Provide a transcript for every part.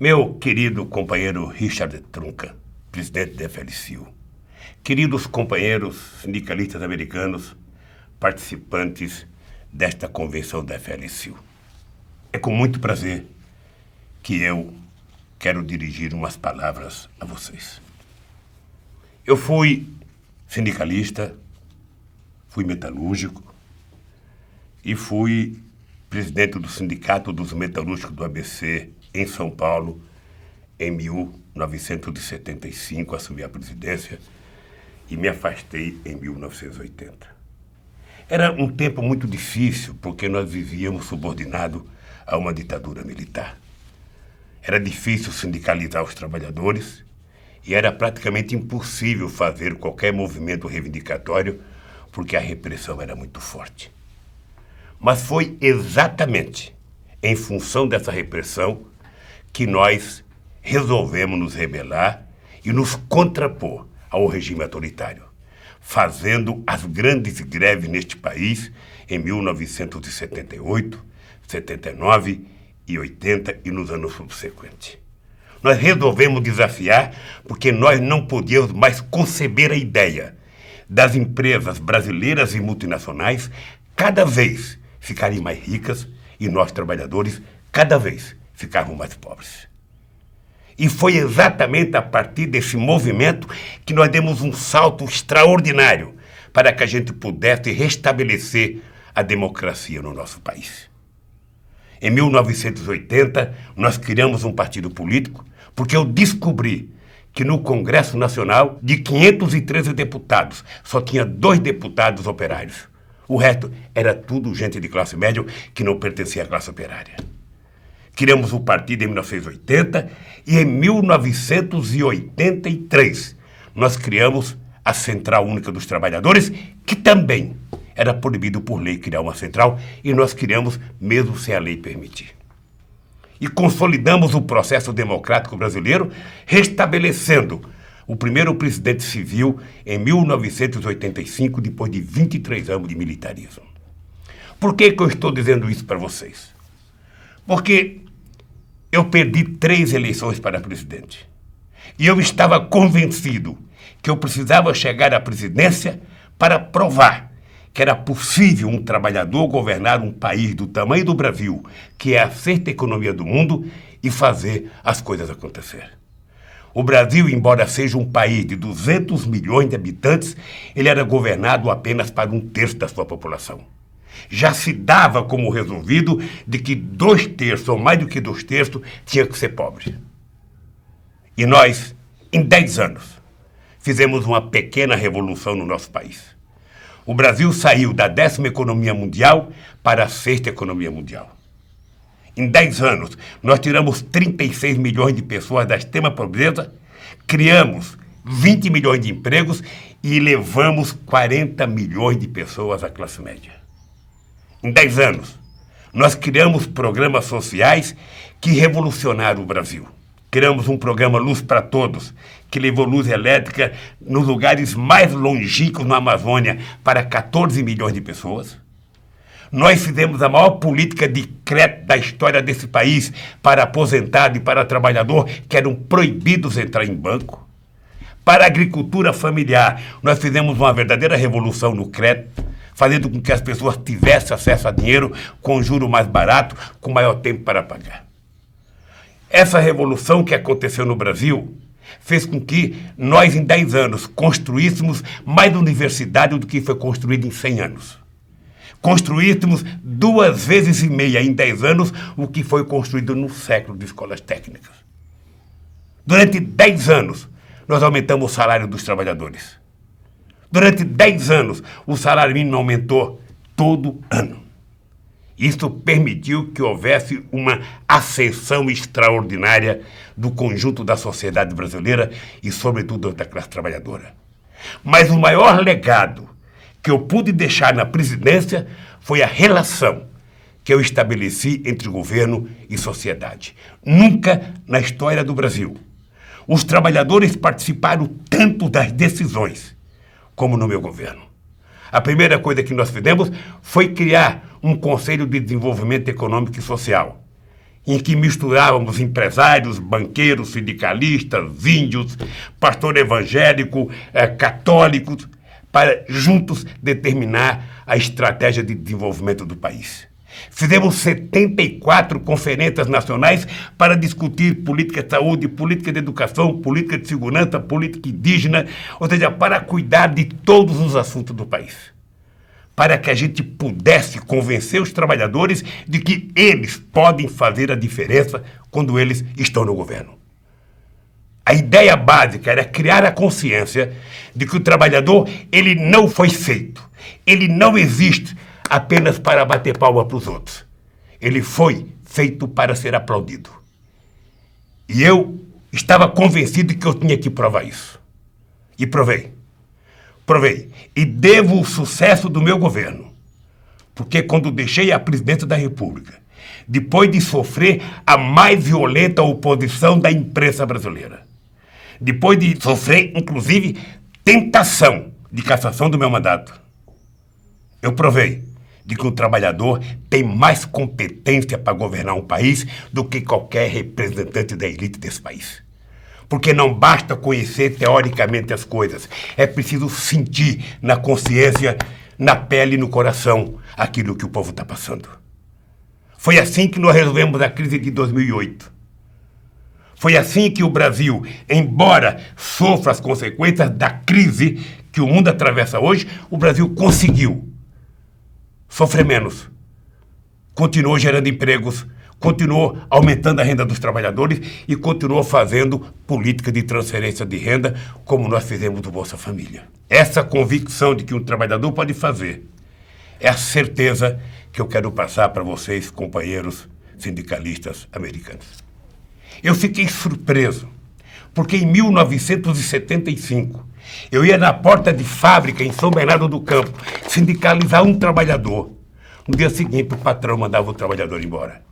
Meu querido companheiro Richard Trunca, presidente da FLCIO, queridos companheiros sindicalistas americanos, participantes desta convenção da FLCIO, é com muito prazer que eu quero dirigir umas palavras a vocês. Eu fui sindicalista, fui metalúrgico e fui presidente do Sindicato dos Metalúrgicos do ABC em São Paulo em 1975, assumi a presidência e me afastei em 1980. Era um tempo muito difícil porque nós vivíamos subordinados a uma ditadura militar. Era difícil sindicalizar os trabalhadores e era praticamente impossível fazer qualquer movimento reivindicatório porque a repressão era muito forte. Mas foi exatamente em função dessa repressão que nós resolvemos nos rebelar e nos contrapor ao regime autoritário, fazendo as grandes greves neste país em 1978, 79 e 80 e nos anos subsequentes. Nós resolvemos desafiar porque nós não podíamos mais conceber a ideia das empresas brasileiras e multinacionais cada vez ficarem mais ricas e nós, trabalhadores, cada vez ficarmos mais pobres. E foi exatamente a partir desse movimento que nós demos um salto extraordinário para que a gente pudesse restabelecer a democracia no nosso país. Em 1980, nós criamos um partido político porque eu descobri que no Congresso Nacional, de 513 deputados, só tinha 2 deputados operários. O resto era tudo gente de classe média que não pertencia à classe operária. Criamos o partido em 1980 e em 1983 nós criamos a Central Única dos Trabalhadores, que também era proibido por lei criar uma central e nós criamos mesmo sem a lei permitir. E consolidamos o processo democrático brasileiro, restabelecendo o primeiro presidente civil em 1985, depois de 23 anos de militarismo. Por que eu estou dizendo isso para vocês? Porque eu perdi 3 eleições para presidente. E eu estava convencido que eu precisava chegar à presidência para provar que era possível um trabalhador governar um país do tamanho do Brasil, que é a 6ª economia do mundo, e fazer as coisas acontecer. O Brasil, embora seja um país de 200 milhões de habitantes, ele era governado apenas para 1/3 da sua população. Já se dava como resolvido de que 2/3, ou mais do que 2/3, tinha que ser pobre. E nós, em 10 anos, fizemos uma pequena revolução no nosso país. O Brasil saiu da 10ª economia mundial para a 6ª economia mundial. Em 10 anos, nós tiramos 36 milhões de pessoas da extrema pobreza, criamos 20 milhões de empregos e levamos 40 milhões de pessoas à classe média. Em 10 anos, nós criamos programas sociais que revolucionaram o Brasil. Criamos um programa Luz para Todos, que levou luz elétrica nos lugares mais longínquos na Amazônia para 14 milhões de pessoas. Nós fizemos a maior política de crédito da história desse país para aposentado e para trabalhador que eram proibidos de entrar em banco. Para a agricultura familiar, nós fizemos uma verdadeira revolução no crédito, fazendo com que as pessoas tivessem acesso a dinheiro com juro mais barato, com maior tempo para pagar. Essa revolução que aconteceu no Brasil fez com que nós, em 10 anos, construíssemos mais universidade do que foi construído em 100 anos. Construíssemos 2,5 vezes em 10 anos o que foi construído no século de escolas técnicas. Durante 10 anos, nós aumentamos o salário dos trabalhadores. Durante 10 anos, o salário mínimo aumentou todo ano. Isso permitiu que houvesse uma ascensão extraordinária do conjunto da sociedade brasileira e, sobretudo, da classe trabalhadora. Mas o maior legado que eu pude deixar na presidência foi a relação que eu estabeleci entre governo e sociedade. Nunca na história do Brasil os trabalhadores participaram tanto das decisões como no meu governo. A primeira coisa que nós fizemos foi criar um Conselho de Desenvolvimento Econômico e Social. em que misturávamos empresários, banqueiros, sindicalistas, índios, pastor evangélico, católicos, para juntos determinar a estratégia de desenvolvimento do país. Fizemos 74 conferências nacionais para discutir política de saúde, política de educação, política de segurança, política indígena, ou seja, para cuidar de todos os assuntos do país. Para que a gente pudesse convencer os trabalhadores de que eles podem fazer a diferença quando eles estão no governo. A ideia básica era criar a consciência de que o trabalhador, ele não foi feito, ele não existe apenas para bater palma para os outros. Ele foi feito para ser aplaudido. E eu estava convencido que eu tinha que provar isso. E provei. Provei. E devo o sucesso do meu governo. Porque quando deixei a presidência da República, depois de sofrer a mais violenta oposição da imprensa brasileira, depois de sofrer, inclusive, tentação de cassação do meu mandato, eu provei de que o trabalhador tem mais competência para governar um país do que qualquer representante da elite desse país. Porque não basta conhecer teoricamente as coisas, é preciso sentir na consciência, na pele e no coração aquilo que o povo está passando. Foi assim que nós resolvemos a crise de 2008. Foi assim que o Brasil, embora sofra as consequências da crise que o mundo atravessa hoje, o Brasil conseguiu sofrer menos, continuou gerando empregos, continuou aumentando a renda dos trabalhadores e continuou fazendo política de transferência de renda, como nós fizemos do Bolsa Família. Essa convicção de que um trabalhador pode fazer é a certeza que eu quero passar para vocês, companheiros sindicalistas americanos. Eu fiquei surpreso, porque em 1975, eu ia na porta de fábrica em São Bernardo do Campo sindicalizar um trabalhador. No dia seguinte, o patrão mandava o trabalhador embora.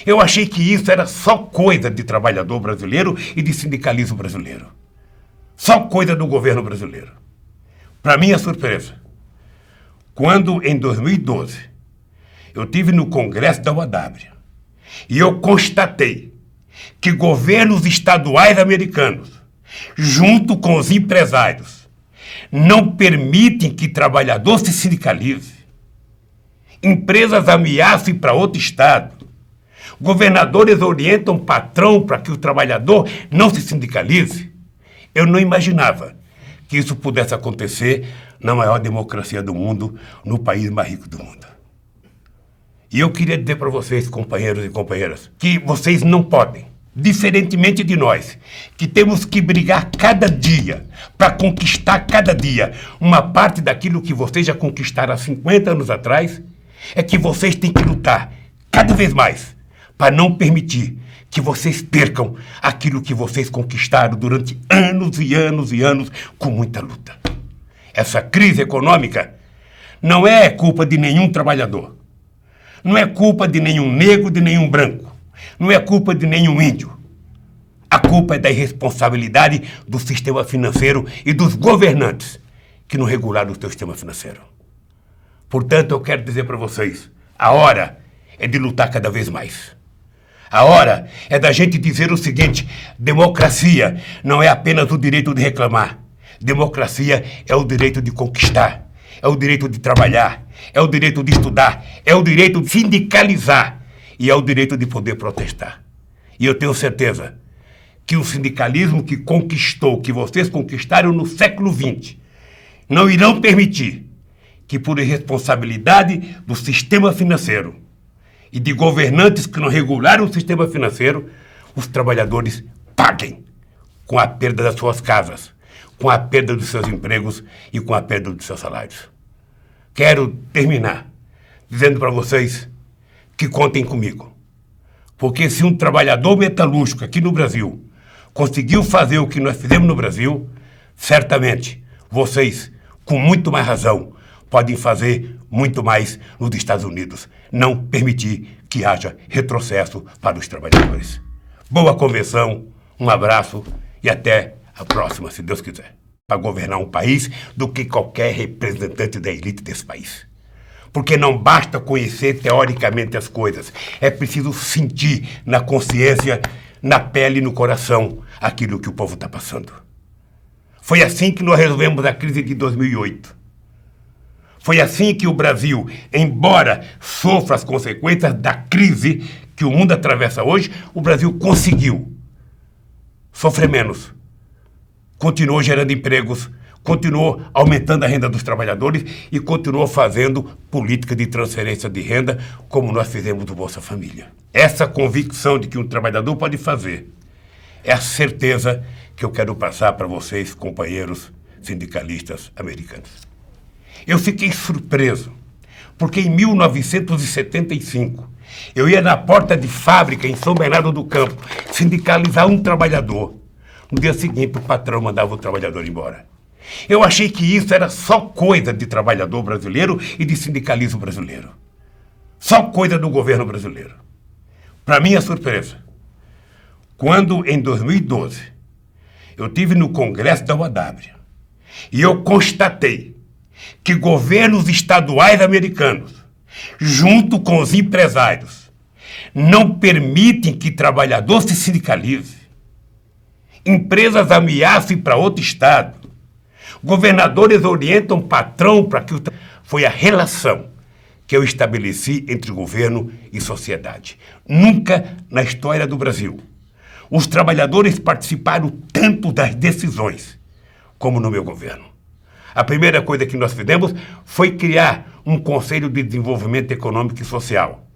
Eu achei que isso era só coisa de trabalhador brasileiro e de sindicalismo brasileiro. Só coisa do governo brasileiro. Para minha surpresa, quando em 2012 eu estive no Congresso da UAW e eu constatei que governos estaduais americanos, junto com os empresários, não permitem que trabalhador se sindicalize. Empresas ameaçam ir para outro estado. Governadores orientam o patrão para que o trabalhador não se sindicalize. Eu não imaginava que isso pudesse acontecer na maior democracia do mundo, no país mais rico do mundo. E eu queria dizer para vocês, companheiros e companheiras, que vocês não podem, diferentemente de nós, que temos que brigar cada dia para conquistar cada dia uma parte daquilo que vocês já conquistaram há 50 anos atrás, é que vocês têm que lutar cada vez mais para não permitir que vocês percam aquilo que vocês conquistaram durante anos e anos e anos com muita luta. Essa crise econômica não é culpa de nenhum trabalhador, não é culpa de nenhum negro, de nenhum branco, não é culpa de nenhum índio. A culpa é da irresponsabilidade do sistema financeiro e dos governantes que não regularam o seu sistema financeiro. Portanto, eu quero dizer para vocês, a hora é de lutar cada vez mais. A hora é da gente dizer o seguinte: democracia não é apenas o direito de reclamar. Democracia é o direito de conquistar, é o direito de trabalhar, é o direito de estudar, é o direito de sindicalizar e é o direito de poder protestar. E eu tenho certeza que o sindicalismo que conquistou, que vocês conquistaram no século XX, não irão permitir que, por irresponsabilidade do sistema financeiro e de governantes que não regularam o sistema financeiro, os trabalhadores paguem com a perda das suas casas, com a perda dos seus empregos e com a perda dos seus salários. Quero terminar dizendo para vocês que contem comigo. Porque se um trabalhador metalúrgico aqui no Brasil conseguiu fazer o que nós fizemos no Brasil, certamente vocês, com muito mais razão, podem fazer muito mais nos Estados Unidos. Não permitir que haja retrocesso para os trabalhadores. Boa convenção, um abraço e até a próxima, se Deus quiser. Para governar um país do que qualquer representante da elite desse país. Porque não basta conhecer teoricamente as coisas. É preciso sentir na consciência, na pele e no coração aquilo que o povo está passando. Foi assim que nós resolvemos a crise de 2008. Foi assim que o Brasil, embora sofra as consequências da crise que o mundo atravessa hoje, o Brasil conseguiu sofrer menos. Continuou gerando empregos, continuou aumentando a renda dos trabalhadores e continuou fazendo política de transferência de renda, como nós fizemos do Bolsa Família. Essa convicção de que um trabalhador pode fazer é a certeza que eu quero passar para vocês, companheiros sindicalistas americanos. Eu fiquei surpreso, porque em 1975, eu ia na porta de fábrica em São Bernardo do Campo sindicalizar um trabalhador. No dia seguinte, o patrão mandava o trabalhador embora. Eu achei que isso era só coisa de trabalhador brasileiro e de sindicalismo brasileiro. Só coisa do governo brasileiro. Para minha surpresa, quando em 2012 eu estive no Congresso da UAW e eu constatei que governos estaduais americanos, junto com os empresários, não permitem que trabalhador se sindicalize. Empresas ameaçam ir para outro estado. Governadores orientam patrão para que Foi a relação que eu estabeleci entre governo e sociedade. Nunca na história do Brasil os trabalhadores participaram tanto das decisões como no meu governo. A primeira coisa que nós fizemos foi criar um Conselho de Desenvolvimento Econômico e Social,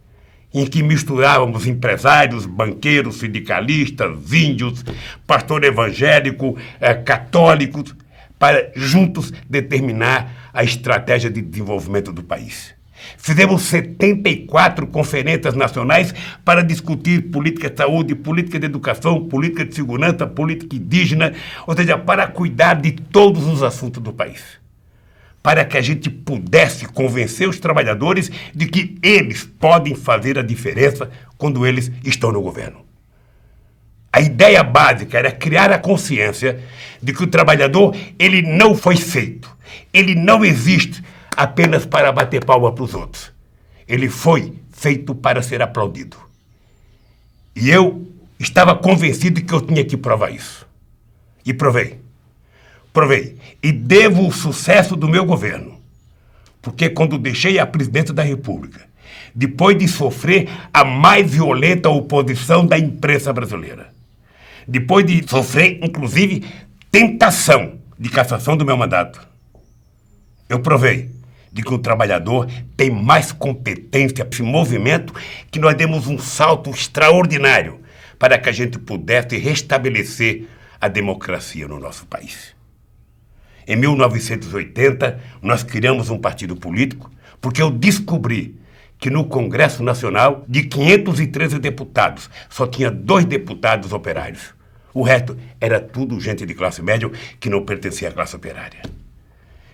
em que misturávamos empresários, banqueiros, sindicalistas, índios, pastor evangélico, católicos, para juntos determinar a estratégia de desenvolvimento do país. Fizemos 74 conferências nacionais para discutir política de saúde, política de educação, política de segurança, política indígena, ou seja, para cuidar de todos os assuntos do país. Para que a gente pudesse convencer os trabalhadores de que eles podem fazer a diferença quando eles estão no governo. A ideia básica era criar a consciência de que o trabalhador, ele não foi feito, ele não existe apenas para bater palma para os outros. Ele foi feito para ser aplaudido. E eu estava convencido de que eu tinha que provar isso. E provei. Provei. E devo o sucesso do meu governo. Porque quando deixei a presidência da República, depois de sofrer a mais violenta oposição da imprensa brasileira, depois de sofrer, inclusive, tentação de cassação do meu mandato, eu provei de que o trabalhador tem mais competência, esse movimento, que nós demos um salto extraordinário para que a gente pudesse restabelecer a democracia no nosso país. Em 1980, nós criamos um partido político porque eu descobri que no Congresso Nacional, de 513 deputados, só tinha 2 deputados operários. O resto era tudo gente de classe média que não pertencia à classe operária.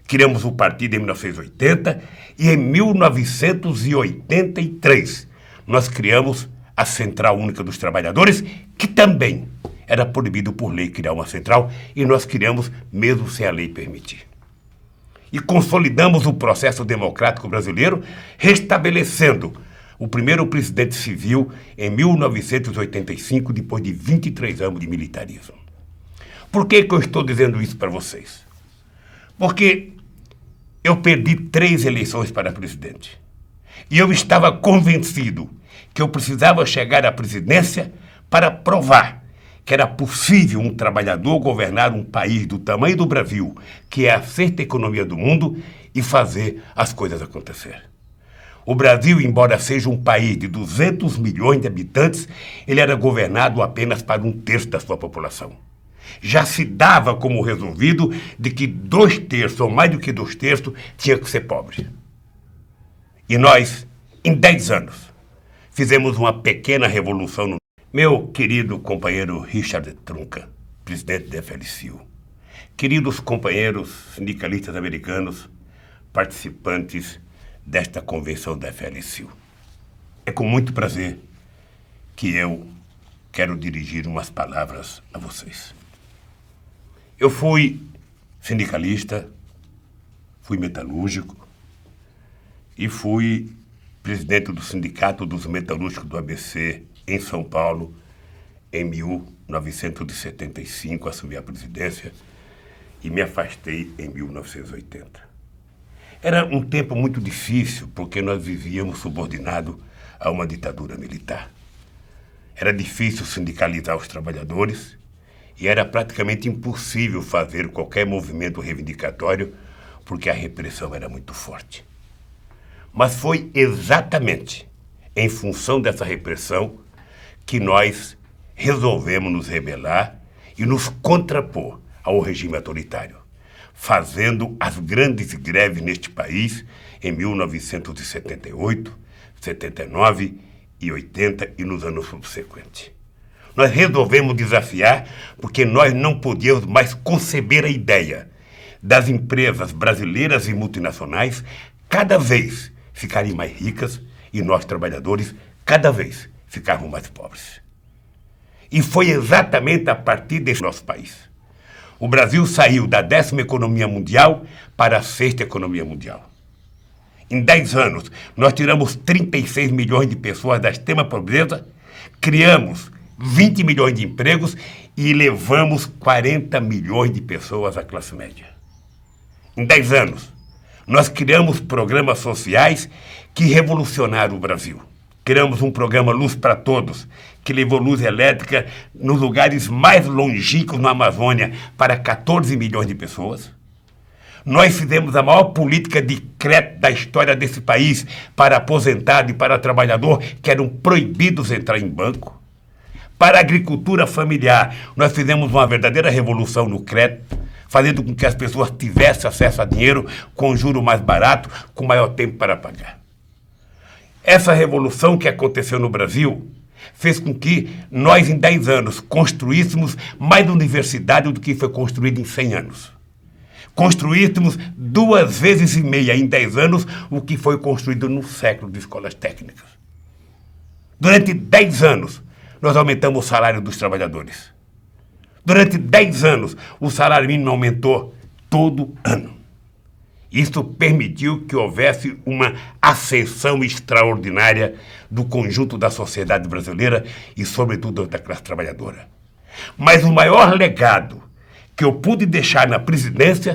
Criamos o partido em 1980 e em 1983 nós criamos a Central Única dos Trabalhadores, que também era proibido por lei criar uma central, e nós criamos mesmo sem a lei permitir. E consolidamos o processo democrático brasileiro, restabelecendo o primeiro presidente civil em 1985, depois de 23 anos de militarismo. Por que eu estou dizendo isso para vocês? Porque eu perdi 3 eleições para presidente. E eu estava convencido que eu precisava chegar à presidência para provar que era possível um trabalhador governar um país do tamanho do Brasil, que é a 6ª economia do mundo, e fazer as coisas acontecer. O Brasil, embora seja um país de 200 milhões de habitantes, ele era governado apenas para 1/3 da sua população. Já se dava como resolvido de que 2/3, ou mais do que 2/3, tinha que ser pobre. E nós, em 10 anos, fizemos uma pequena revolução no... Meu querido companheiro Richard Trunca, presidente da FLCIO, queridos companheiros sindicalistas americanos, participantes desta convenção da FLCIO, é com muito prazer que eu quero dirigir umas palavras a vocês. Eu fui sindicalista, fui metalúrgico e fui presidente do Sindicato dos Metalúrgicos do ABC em São Paulo em 1975, assumi a presidência e me afastei em 1980. Era um tempo muito difícil porque nós vivíamos subordinados a uma ditadura militar. Era difícil sindicalizar os trabalhadores e era praticamente impossível fazer qualquer movimento reivindicatório porque a repressão era muito forte. Mas foi exatamente em função dessa repressão que nós resolvemos nos rebelar e nos contrapor ao regime autoritário, fazendo as grandes greves neste país em 1978, 79 e 80 e nos anos subsequentes. Nós resolvemos desafiar porque nós não podíamos mais conceber a ideia das empresas brasileiras e multinacionais cada vez ficarem mais ricas e nós, trabalhadores, cada vez ficarmos mais pobres. E foi exatamente a partir desse nosso país. O Brasil saiu da 10ª economia mundial para a 6ª economia mundial. Em 10 anos, nós tiramos 36 milhões de pessoas da extrema pobreza, criamos 20 milhões de empregos e levamos 40 milhões de pessoas à classe média. Em 10 anos, nós criamos programas sociais que revolucionaram o Brasil. Criamos um programa Luz para Todos, que levou luz elétrica nos lugares mais longínquos na Amazônia para 14 milhões de pessoas. Nós fizemos a maior política de crédito da história desse país para aposentado e para trabalhador que eram proibidos entrar em banco. Para a agricultura familiar, nós fizemos uma verdadeira revolução no crédito, fazendo com que as pessoas tivessem acesso a dinheiro com juro mais barato, com maior tempo para pagar. Essa revolução que aconteceu no Brasil fez com que nós, em 10 anos, construíssemos mais universidade do que foi construído em 100 anos. Construíssemos 2,5 vezes em 10 anos o que foi construído num século de escolas técnicas. Durante 10 anos, nós aumentamos o salário dos trabalhadores. Durante 10 anos, o salário mínimo aumentou todo ano. Isso permitiu que houvesse uma ascensão extraordinária do conjunto da sociedade brasileira e, sobretudo, da classe trabalhadora. Mas o maior legado que eu pude deixar na presidência